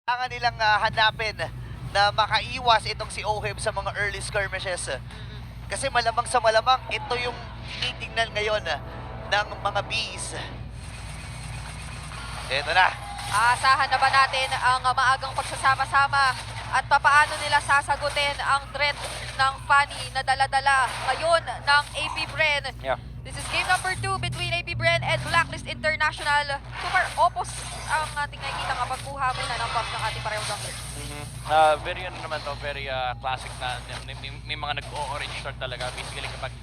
Kailangan nilang hanapin na makaiwas itong si Oheb sa mga early skirmishes. Kasi malamang sa malamang, ito yung tinitingnan ngayon ng mga bees. Ito na. Aasahan na ba natin ang maagang pagsasama-sama at papaano nila sasagutin ang threat ng Fanny na dala-dala ngayon ng AP Bren? Yeah. This is game number 2 between AP Bren and Blacklist International. Super opposite ang ating nakikita kapag kuha mo na ng buff ng ating parehong jungler. Very ano naman to, very classic na may mga nag-orange short talaga basically kapag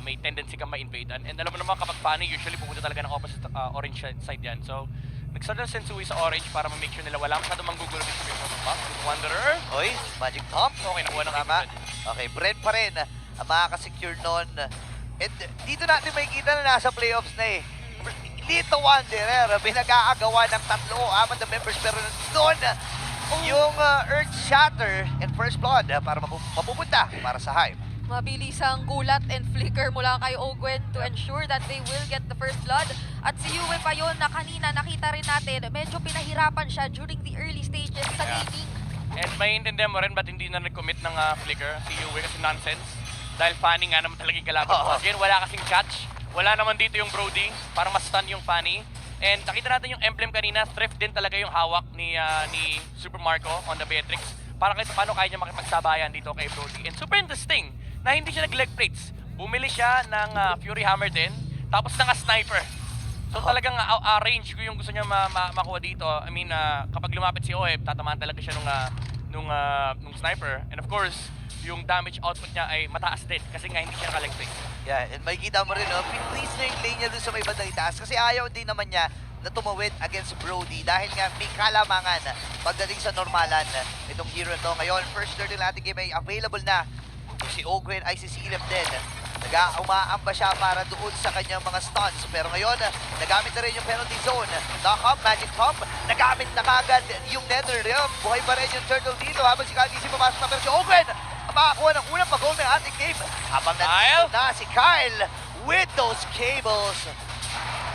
may tendency kang ma-invade and alam mo naman kapag Fanny usually pupunta talaga ng opposite orange side yan. So nag-start ng Sensui sa orange para ma-make sure nila wala masyadong manggugulo distribution ng buff. With Wanderer. Oy, Magic Tom. Okay, nakuha ng Tama. Okay, Bren pa rin ang makakasecure nun. And dito natin makikita na nasa playoffs na eh. Dito Wanderer, binag-aagawa ng 3-4 na members pero doon yung Earth Shatter and First Blood para mapupunta para sa Hive. Mabilisang gulat and flicker mula kay Ogwen to ensure that they will get the first blood. At si Yue pa yun na kanina nakita rin natin, medyo pinahirapan siya during the early stages sa gaming. And maiintindihan mo rin ba't hindi na nag-commit ng flicker si Yue kasi nonsense. Dahil Fanny nga naman talagang kalaban mo. Again, wala kasing catch. Wala naman dito yung Brody para ma-stun yung Fanny. And nakita natin yung emblem kanina, thrift din talaga yung hawak ni Super Marco on the Beatrix. Para kahit paano kaya niya makipagsabayan dito kay Brody. And super interesting na hindi siya nag-leg plates. Bumili siya ng Fury Hammer din, tapos ng sniper. So talagang range ko yung gusto niya makuha dito. I mean, kapag lumapit si Oheb, tatamaan talaga siya nung sniper. And of course, yung damage output niya ay mataas din kasi nga hindi siya naka-leg plate. Yeah, and makikita mo rin, pinrelease na yung lane niya dun sa may bandang itaas kasi ayaw din naman niya na tumawid against Brody dahil nga may kalamangan pagdating sa normalan itong hero to. Ngayon, first turtle natin game ay available na. Si Ogwen ay sisilip din. Umaamba siya para doon sa kanyang mga stuns. Pero ngayon, nagamit na rin yung penalty zone. Knock up, Magic Top. Nagamit na kagad yung Nether Realm. Buhay pa rin yung turtle dito habang si Kagisi papasok na. Pero si Ogwen, makakuha ng unang pag-goal ng ating game. Habang nandito na si Kyle with those cables.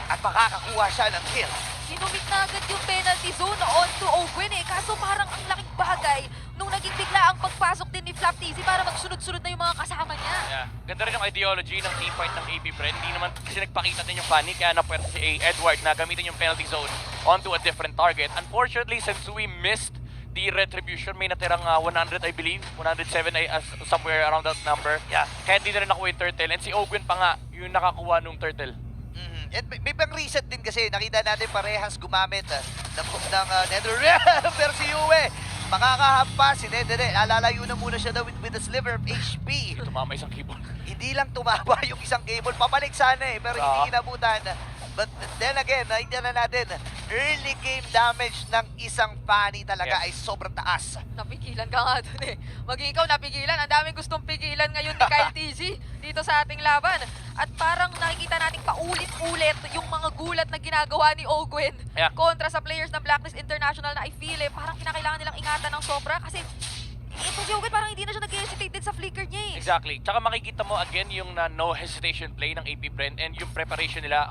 At makakakuha siya ng kill. Sinumit na agad yung penalty zone onto Ogwen kaso parang ang laking bagay nung naging bigla ang pagpasok din ni Flap TZ para magsunod-sunod na yung mga kasama niya. Yeah. Ganda rin yung ideology ng team fight ng AP Bren. Hindi naman kasi nagpakita din yung Fanny kaya napwerte si Edward na gamitin yung penalty zone onto a different target. Unfortunately, Sensui missed the retribution. May natirang 100 I believe. 107 ay somewhere around that number. Yeah. Kaya hindi na rin nakuha yung turtle. And si Ogwen pa nga yung nakakuha nung turtle. And may pang reset din kasi nakita natin parehas gumamit ng Nether Realm. Pero si Yue makakahampas si Nether. Alalayo na muna siya with a sliver of HP. Tumama isang cable. Hindi lang tumaba yung isang cable, papalik sana pero hindi inabutan. But then again, nakita na natin, early game damage ng isang Fanny talaga ay sobrang taas. Napigilan ka nga dun Maging ikaw napigilan. Ang daming gustong pigilan ngayon ni Kyle TZ dito sa ating laban. At parang nakikita natin paulit-ulit yung mga gulat na ginagawa ni Ogwen kontra sa players ng Blacklist International na I feel parang kinakailangan nilang ingatan ng sobra kasi ito si Ogwen parang hindi na siya nag-hesitate din sa flicker niya Exactly. Tsaka makikita mo again yung no hesitation play ng AP Bren and yung preparation nila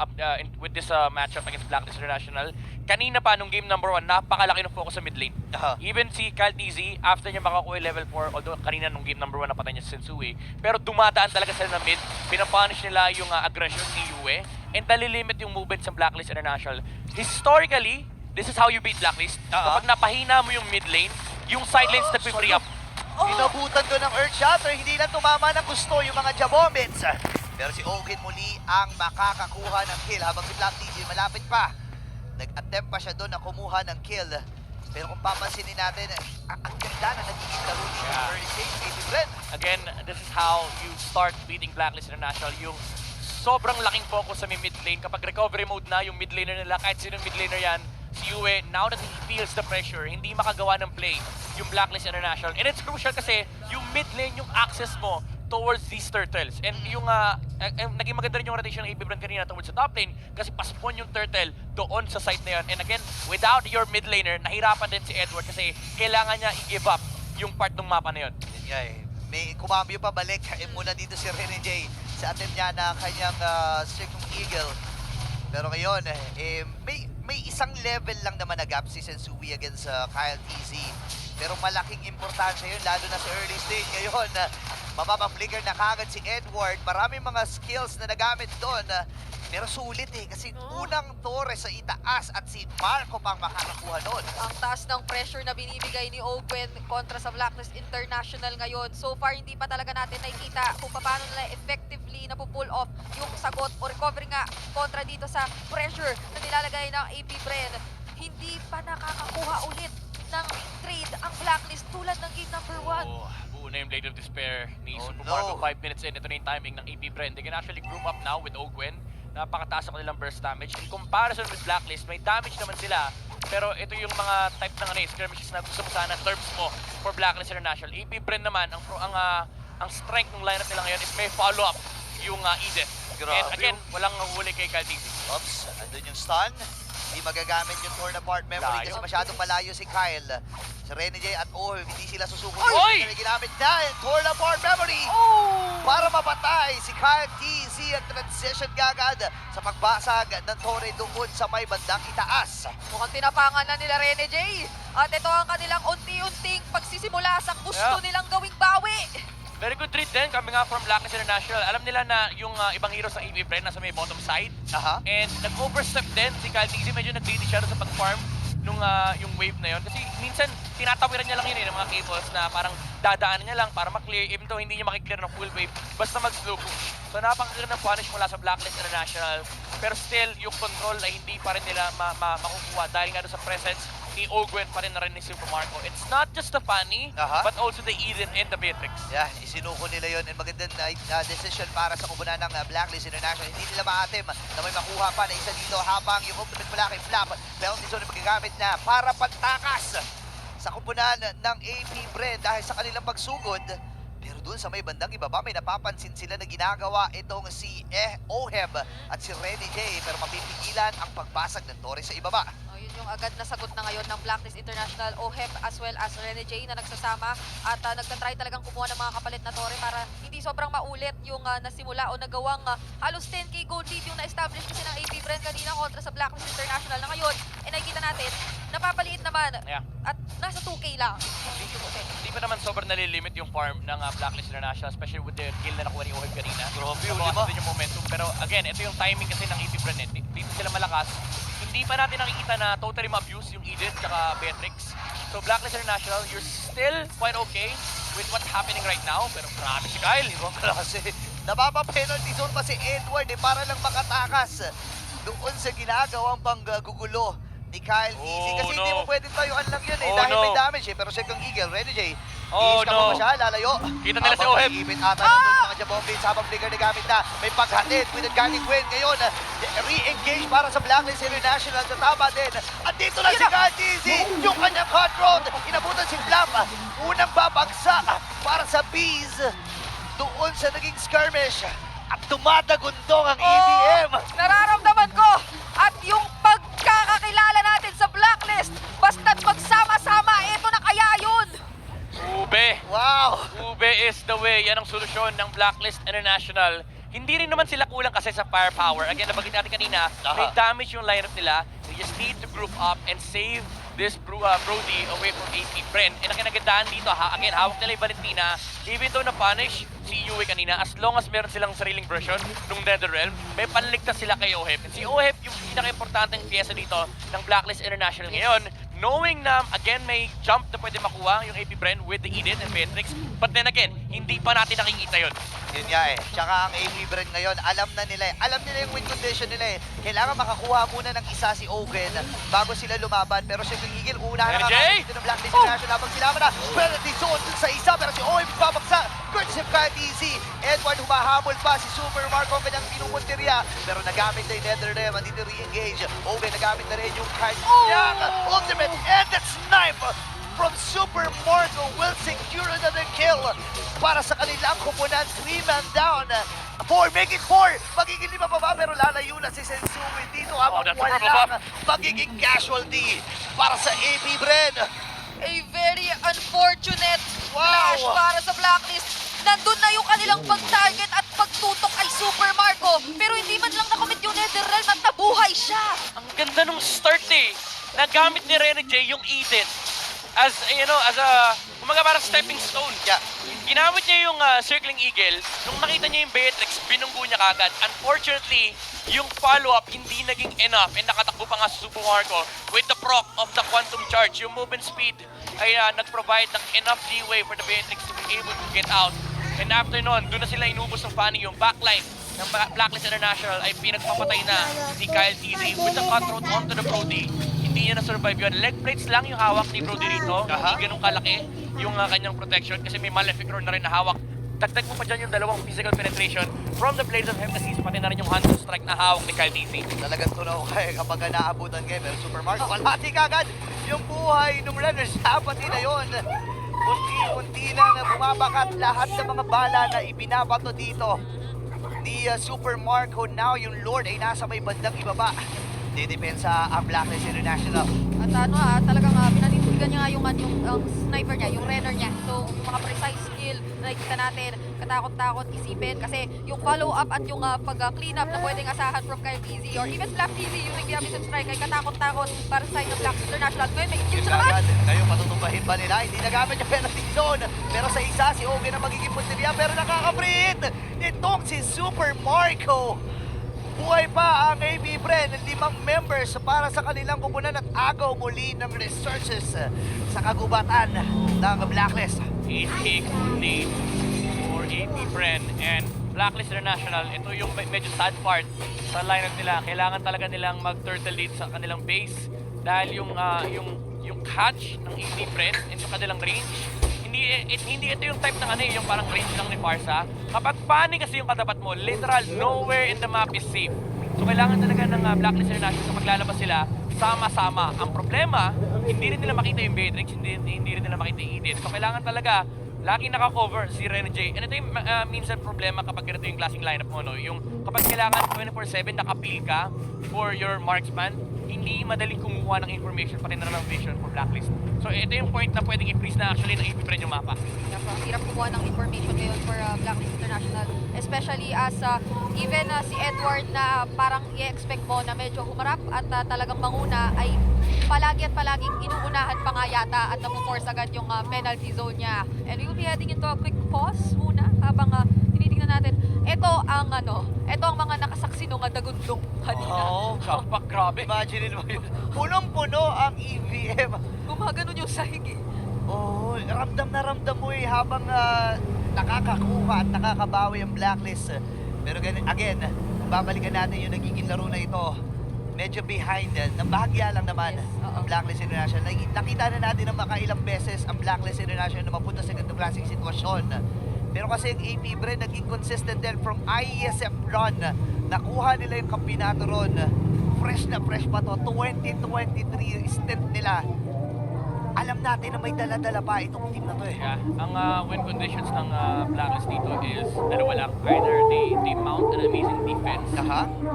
with this matchup against Blacklist International. Kanina pa nung game number 1, napakalaki ng focus sa mid lane. Even si Kyle TZ, after niya makakuha level 4, although kanina nung game number 1 napatay niya si Sensui, pero dumadaan talaga sila na mid, pinapunish nila yung aggression ni Yue, and nalilimit yung movement sa Blacklist International. Historically, this is how you beat Blacklist. Kapag napahina mo yung mid lane, yung side lanes nagpi-free up. Inabutan doon ng Earth Shatter, hindi lang tumama ng gusto yung mga Jabomits. Pero si Ogwen muli ang makakakuha ng kill habang si Black TJ malapit pa. Nag-attempt pa siya doon na kumuha ng kill. Pero kung papansinin natin, ang ganda na nagiging laro dito sa early stage, AP Bren. Again, this is how you start beating Blacklist International. Yung sobrang laking focus sa mid lane. Kapag recovery mode na yung mid laner nila, kahit sino mid laner yan, si Yue, now that he feels the pressure, hindi makagawa ng play yung Blacklist International. And it's crucial kasi yung mid lane, yung access mo towards these turtles. And yung naging maganda rin yung rotation ng AP Bren kanina towards the top lane kasi paspon yung turtle doon sa site na yun. And again, without your mid laner, nahirapan din si Edward kasi kailangan niya i-give up yung part ng mapa na yun. May kumambyo pa balik muna dito si Rene J sa attempt niya na kanyang Circum Eagle. Pero ngayon, may may isang level lang naman na gap si Sensui against Kyle TZ. Pero malaking importansya yun, lalo na sa early stage. Ngayon, mapapa-flicker na kagad si Edward. Maraming mga skills na nagamit doon. Pero sulit kasi unang Torres sa itaas at si Marco pang makakakuha doon. Ang taas ng pressure na binibigay ni Ogwen kontra sa Blacklist International ngayon. So far, hindi pa talaga natin nakikita kung paano nila effectively na pull off yung sagot o recovery nga kontra dito sa pressure na nilalagay ng AP Bren. Hindi pa nakakakuha ulit ng trade ang Blacklist tulad ng game number 1. Buo na yung Blade of Despair ni Oh, Super no. Marco. 5 minutes in, ito na yung timing ng AP Bren. They can actually group up now with Ogwen. Napakataas ang kanilang burst damage. In comparison with Blacklist, may damage naman sila. Pero ito yung mga type ng skirmishes na gusto mo sana terms mo for Blacklist International. AP Bren naman, ang strength ng lineup nila ngayon is may follow-up yung Edith. Grabe. And again, walang huli kay Kyle TZ. Oops, andun yung stun. Hindi magagamit yung torn apart memory Layo. kasi masyadong malayo si Kyle. Si Renegade at hindi sila susuko. Oy! Hindi ginamit na yung torn apart memory para mapatay si Kyle TZ at transition gagad sa pagbasag ng Torre doon sa may bandang itaas. Mukhang tinapangan na nila Rene J. At ito ang kanilang unti-unting pagsisimula sa gusto nilang gawing bawi. Very good treat din, coming out from Blacklist International. Alam nila na yung ibang heroes ng AP Bren nasa may bottom side. Aha. And nag-overstep din si Kyle TZ. Medyo nag-greedy siya sa pag-farm nung yung wave na yon. Kasi minsan tinatawiran niya lang yun ng mga cables na parang dadaanan niya lang para maklear even though hindi niya makiklear ng full wave basta mag-slow push. So napakaganda ng punish mula sa Blacklist International. Pero still, yung control ay hindi pa rin nila makukuha dahil nga doon sa presence ni Ogwen pa rin na rin ni Super Marco. It's not just the Fanny, Aha. but also the Eden and the Beatrix. Yeah, isinuko nila yon and magandang decision para sa kubunan ng Blacklist International. Hindi nila maatim na may makuha pa na isa dito habang yung ultimate mula kay Flap. Penalty zone na magagamit na para pantakas sa kubunan ng AP Bren dahil sa kanilang pagsugod. Pero doon sa may bandang ibaba, may napapansin sila na ginagawa itong si Oheb at si Renny J. Pero mapipigilan ang pagbasag ng Torres sa ibaba. Oh, yun yung agad na sagot na ngayon ng Blacklist International, OHEB as well as Rene J na nagsasama at nagtatry talagang kumuha ng mga kapalit na tore para hindi sobrang maulit yung nasimula o nagawang halos 10k gold lead yung na-establish kasi ng AP Bren kanina kontra sa Blacklist International na ngayon. Nakikita natin, napapaliit naman Yeah. at nasa 2k lang. Hindi pa naman sobrang nalilimit yung farm ng Blacklist International, especially with the kill na nakuha ni Oheb kanina. Grabe, Nabawasan din yung momentum. Pero again, ito yung timing kasi ng AP Bren. Dito sila malakas. Hindi pa natin nakikita na totally ma-abuse yung Eden tsaka Beatrix. So Blacklist International, you're still quite okay with what's happening right now. Pero grabe si Kyle. Ibang klase. Napapa-penalty zone pa si Edward para lang makatakas doon sa ginagawang panggugulo ni Kyle TZ. Kasi hindi mo pwedeng tayuan lang yun dahil may damage Pero second Eagle, Renny J. Oh, Iiska mo pa siya, lalayo. Kita nila si Oheb. Ibit ata ng mga Jabombins habang flicker na gamit na. May paghatid with the Gunning Gwen ngayon. Re-engage para sa Blacklist International. Tatama din. At dito na si Kyle TZ. Yung kanyang hot road. Inabutan si Flap. Unang babagsak para sa Bees. Doon sa naging skirmish. At tumatagundong ang EDM. Nararamdaman ko at yung pagkakakilala natin sa Blacklist, basta't magsama-sama, ito na kaya yun! Ube. Wow. Ube is the way. Yan ang solusyon ng Blacklist International. Hindi rin naman sila kulang kasi sa firepower. Again, nabanggit natin kanina, may damage yung lineup nila. They just need to group up and save this Brody away from AP Bren. And ang kinagandaan dito, again, hawak nila yung Valentina. Even though na-punish si Yue kanina, as long as meron silang sariling version ng NetherRealm, may panligtas sila kay Oheb. And si Oheb, yung pinaka-importanteng pyesa dito ng Blacklist International ngayon, knowing na, again, may jump na pwede makuha yung AP Bren with the Edith and Beatrix. But then again, hindi pa natin nakikita yun. Yun nga Tsaka ang AP Bren ngayon, alam na nila alam nila yung win condition nila Kailangan makakuha muna ng isa si Owen bago sila lumaban. Pero si Higil, unahan na dito ng Blacklist International habang sinama na. Penalty zone dun sa isa, pero si Owen babagsak. Courtesy of Kyle TZ. Edward humahabol pa si Super Marco ang kanyang pinupuntirya. Pero nagamit na yung NetherRealm, andito re-engage. Owen nagamit na rin yung Kyle ultimate and that's knife from Super Marco will secure another kill para sa kanilang kupunan. 3-man down. 4, make it 4. Magiging 5 pa ba? Pero lalayo na si Sensui dito habang that's wala super magiging casualty para sa AP Bren. A very unfortunate Wow. flash para sa Blacklist. Nandun na yung kanilang pag-target at pagtutok ay Super Marco. Pero hindi man lang nakomit yung Netherrealm at nabuhay siya. Ang ganda nung start eh. Nagamit ni Rene J yung Eden as, as a, kumaga parang stepping stone. Yeah. Ginamit niya yung Circling Eagle. Nung nakita niya yung Beatrix, binunggo niya kagad. Unfortunately, yung follow-up hindi naging enough and nakatakbo pa nga sa Subo Marco with the proc of the Quantum Charge. Yung movement speed ay nag-provide ng enough leeway for the Beatrix to be able to get out. And after nun, doon na sila inubos ng Fanny. Yung backline ng Blacklist International ay pinagpapatay na ni Kyle TZ with the cutthroat onto the Brody. Hindi niya na-survive yun. Leg plates lang yung hawak ni Brody rito. Hindi ganun kalaki yung kanyang protection kasi may Malefic Roar na rin na hawak. Dagdag mo pa dyan yung dalawang physical penetration from the Blades of Heptasis, pati na rin yung Hanzo Strike na hawak ni Kyle TZ. Talagang tunaw kayo kapag naabutan kayo. Pero Supermark, walhati kagad yung buhay ng runners. Pati na yun. Kunti-kunti lang bumabakat lahat ng mga bala na ibinabato dito. Ni Supermark, who now yung Lord ay nasa may bandang ibaba. Didepensa ang Blacklist International. At talagang pinanindigan niya nga yung sniper niya, yung runner niya. So, yung mga precise skill na nakikita natin, katakot-takot isipin kasi yung follow-up at yung pag-clean up na pwedeng asahan from Kyle TZ or even Black TZ, yung nag-Bison Strike ay katakot-takot para sa side ng Black International. Ngayon, may huge naman! Ngayon, matutumbahin ba nila? Hindi nagamit yung penalty zone. Pero sa isa, si Oge na magiging punteriya, pero nakaka-breed! Itong si Super Marco. Buhay pa ang AB Bren, 5 members para sa kanilang kupunan at agaw muli ng resources sa kagubatan ng Blacklist. 8K only for AP Bren and Blacklist International. Ito yung medyo sad part sa lineup nila. Kailangan talaga nilang mag-turtle lead sa kanilang base dahil yung catch ng AP Bren and yung kanilang range, hindi ito yung type ng yung parang range lang ni Parsa. Kapag pani kasi yung katapat mo, literal, nowhere in the map is safe. So kailangan talaga ng Blacklist International kapag lalabas sila, sama-sama. Ang problema, hindi rin nila makita yung Beatrix, hindi rin nila makita yung Eden. So kailangan talaga, laging naka-cover si Rene J. And ito yung minsan problema kapag ganito yung klaseng lineup mo, no? Yung kapag kailangan 24/7 nakapil ka for your marksman, hindi madaling kumuha ng information pati na ng vision for Blacklist. So ito yung point na pwedeng i-freeze na actually ng AP yung mapa. Hirap kumuha ng information ngayon for Blacklist International. Especially as even si Edward na parang i-expect mo na medyo humarap at talagang manguna ay palagi at palaging inuunahan pa nga yata at napo-force agad yung penalty zone niya. And we will be heading into a quick pause muna habang tinitingnan natin. Ito ang mga nakasaksi nung dagundong kanina. Oo, Sampak, grabe. Imagine mo yun. Punong-puno ang EVM. Gumaganon yung sahig eh. Oo, ramdam na ramdam mo habang nakakakuha at nakakabawi ang Blacklist. Pero again, babalikan natin yung nagiging laro na ito. Medyo behind, ng bahagya lang naman ang Blacklist International. Nakita na natin ng makailang beses ang Blacklist International na mapunta sa ganitong klaseng sitwasyon. Pero kasi ang AP Bren naging consistent din from IESF run. Nakuha nila yung kampinato ron. Fresh na fresh pa to. 2023 stint nila. Alam natin na may dala-dala pa itong team na to eh. Yeah. Ang win conditions ng Blacklist dito is dalawa lang. Either they mount an amazing defense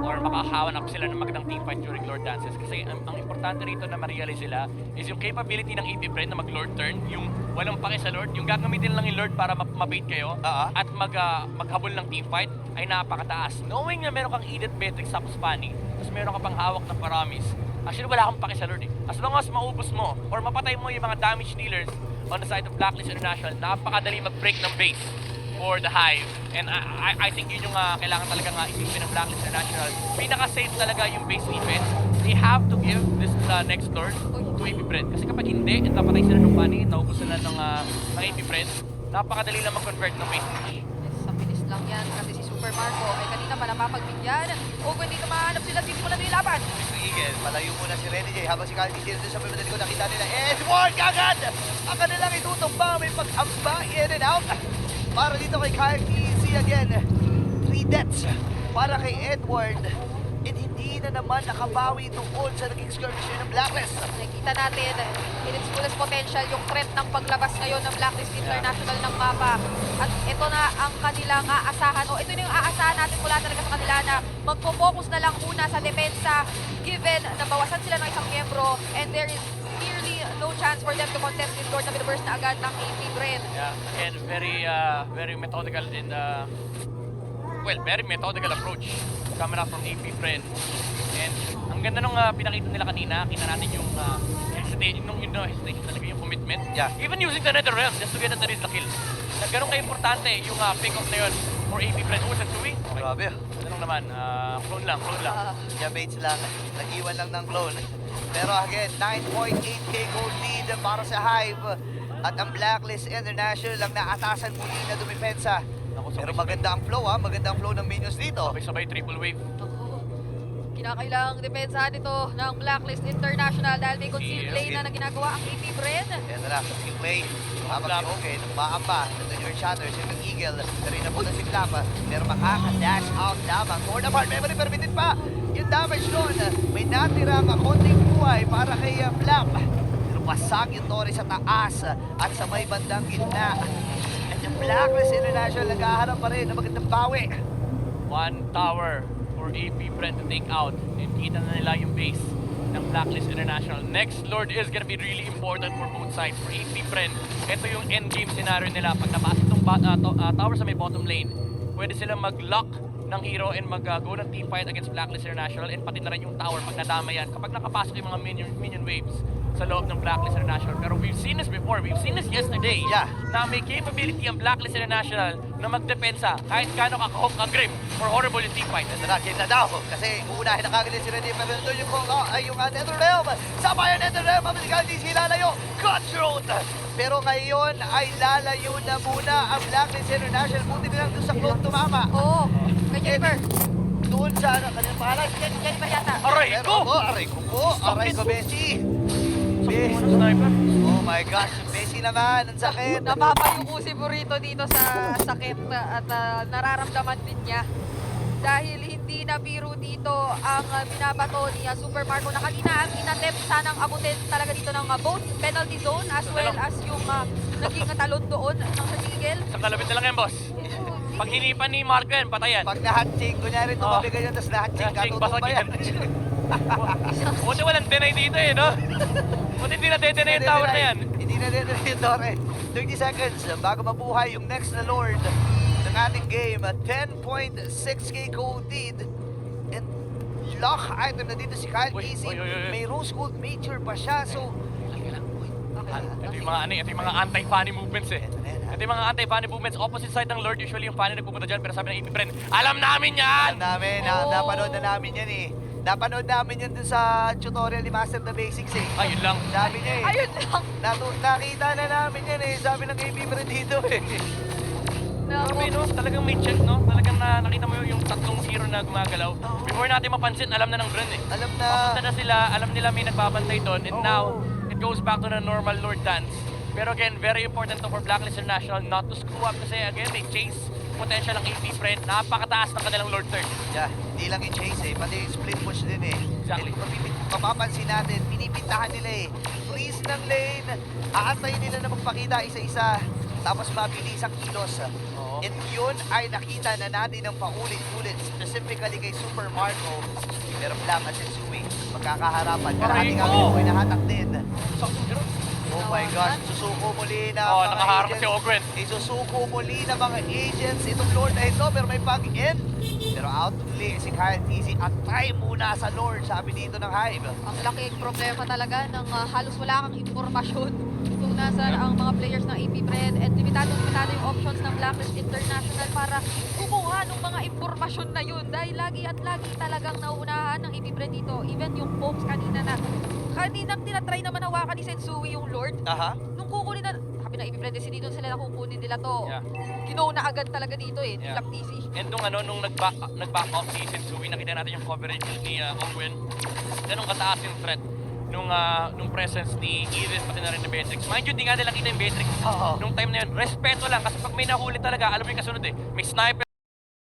or makahawan up sila ng magandang teamfight during Lord Dances. Kasi ang importante rito na ma-realize sila is yung capability ng AP Bren na mag-Lord turn, yung walang pake sa Lord, yung gagamitin lang yung Lord para mabait kayo at maghabol ng teamfight ay napakataas. Knowing na meron kang Edith, Beatrix, tapos Fanny, tapos meron ka pang hawak ng Paramis, actually wala akong pake sa Lord eh. As long as maubos mo or mapatay mo yung mga damage dealers on the side of Blacklist International, napakadali mag-break ng base for the Hive. And I think yun yung kailangan talaga isipin ng Blacklist International. Pinaka-safe talaga yung base defense. They have to give this next Lord to AP Bren. Kasi kapag hindi, napatay sila ng Fanny, naubos sila ng AP Bren, napakadali lang mag-convert ng base damage. Sa bilis lang yan kasi si Super Marco ay kanina mapagbigyan. O kung dito mahanap sila, dito mo na nilaban. Eagle, malayo muna si Rene J habang si Kyle Tizir doon sa may madaling ko nakita nila. Edward kagad! Ang kanilang itutumba, may pag-amba, in and out. Para dito kay Kyle TZ again. 3 deaths para kay Edward. And hindi na naman nakabawi doon sa naging skirmish ng Blacklist. Nakita natin in its fullest potential yung threat ng paglabas ngayon ng Blacklist International ng mapa. At ito na ang kanilang aasahan. O ito na yung aasahan natin mula talaga sa kanila na magpo-focus na lang muna sa depensa given na bawasan sila ng isang miyembro and there is nearly no chance for them to contest this Lord na binaburst na agad ng AP Bren. Yeah, and very methodical in well, very methodical approach coming up from AP Friend. And ang ganda nung pinakita nila kanina, kita natin yung hesitation, yung hesitation talaga yung commitment. Yeah. Even using the Nether Realm just to get at the kill. Na ganun ka-importante yung pick-up na yun for AP Friend. Oh, Sensui. Okay. Grabe. Ano lang naman, clone lang. Yeah, baits lang. Nag-iwan lang ng clone. Pero again, 9.8k gold lead para sa Hive. At ang Blacklist International lang naatasan muli na dumipensa. Pero maganda ang flow, maganda ang flow ng minions dito. Sabay triple wave. Kinakailangang depensahan ito ng Blacklist International dahil may concealed Yes, play na ginagawa ang AP Friend. Yan na lang, si play. Habang si Okay, maamba. Nandun yung Shatter, si Eagle. Karina po na si Flap. Pero makaka-dash out lamang. Torn apart, memory permitted pa. Yung damage doon, may natirang konting buhay para kay Flap. Pero basag yung Torre sa taas at sa may bandang gitna. At yung Blacklist International naghaharap pa rin ng magandang bawi. One tower for AP Friend to take out. And kita na nila yung base ng Blacklist International. Next Lord is gonna be really important for both sides. For AP Friend, ito yung endgame scenario nila. Pag napasok itong tower sa may bottom lane, pwede silang mag-lock ng hero and mag-go ng team fight against Blacklist International and pati na rin yung tower pag nadama yan. Kapag nakapasok yung mga minion waves sa loob ng Blacklist International. Pero we've seen this before. We've seen this yesterday. Yeah. Na may capability ang Blacklist International na magdepensa kahit gaano ka-hook ang grip or horrible yung team fight. Ito na, game na daw. Kasi uunahin na kagad si Rene. Pero nandun yung Netherrealm. Sama yung Netherrealm. Mabiligal di sila lalayo. Cutthroat. Pero ngayon ay lalayo na muna ang Blacklist International. Buti nilang doon sa clone tumama. Oo, kay Jennifer. Doon sa kanyang pangalan. Jennifer yata. Aray Pero ko! ako, aray ko po. Aray ko, Bessie. Sniper. Oh my gosh, Bessie naman. Ang sakit. Napapayo si Burrito dito sa sakit at nararamdaman din niya. Dahil hindi na biro dito ang binabato ni Super Marco na kanina ang inattempt sanang abutin talaga dito ng both penalty zone as well as yung naging talon doon ng sa Eagle. Isang kalabit na lang yan, boss. Pag hinipan ni Marco yan, patayan. Pag nahatching, kunyari tumabi ganyan, tapos nahatching, Nahatching, katutuwa basag ba yan? Buti walang deny dito eh, no? Buti hindi na deny yung tower na yan. Hindi na din yung Torre. 30 seconds bago mabuhay yung next na Lord ng ating game. 10.6k gold lead. And lock item na dito si Kyle Uy, Easy. uy, uy, uy. May rose gold major pa siya. So, Ito yung mga ito yung mga anti-funny movements eh. Ito yung mga anti-funny movements. Opposite side ng Lord, usually yung funny nagpupunta dyan. Pero sabi ng AP Friend, alam namin yan! napanood na namin yan eh. Napanood namin yan dun sa tutorial ni Master the Basics eh. Ayun lang. Sabi niya eh. Ayun lang. Nakita na namin yan eh. Sabi ng AP Friend dito eh. Grabe, no? Talagang may check, no? Talagang nakita mo yung tatlong hero na gumagalaw. Before natin mapansin, alam na ng Bren eh. Alam na. Papunta na sila, alam nila may nagbabantay doon. And now, it goes back to the normal Lord dance. Pero again, very important to for Blacklist International not to screw up kasi again, they chase potential ang AP Friend. Napakataas ng kanilang Lord turn. Yeah, hindi lang yung chase eh, pati yung split push din eh. Exactly. Mapapansin natin, pinipintahan nila eh. Freeze ng lane, aantayin nila na magpakita isa-isa, tapos mabilis ang kilos. Oo. And yun ay nakita na natin ng paulit-ulit, specifically kay Super Marco. Pero Black at Sensui, magkakaharapan. Karami Aray kami ko! ay nahatak din. Sakto, pero Oh my gosh, susuko muli na Oh, mga nakaharap agents. si Ogwen. Isusuko muli na mga agents itong Lord na ito, pero may pag-in. Pero out muli si Kyle Tizzy at try muna sa Lord, sabi dito ng Hive. Ang laking problema talaga ng halos wala kang impormasyon kung nasaan ang mga players ng AP Friend at limitado yung options ng Blacklist International para kumuha ng mga impormasyon na yun dahil lagi at lagi talagang nauunahan ng AP Friend dito. Even yung pokes kaninang tinatry naman hawakan ni Sensui yung Lord. Aha. Nung kukunin na, sabi ng AP Friend, dito sila na kukunin nila to. Yeah. Ginaw na agad talaga dito eh, Yeah. Black TC. And nung nag-back off si Sensui, nakita natin yung coverage ni Ogwen. Ganun kataas yung threat nung presence ni Iris pati na rin ni Beatrix. Mind you, hindi nga nila kita yung Beatrix. Oo. Nung time na yun, respeto lang kasi pag may nahuli talaga, alam mo yung kasunod eh, may sniper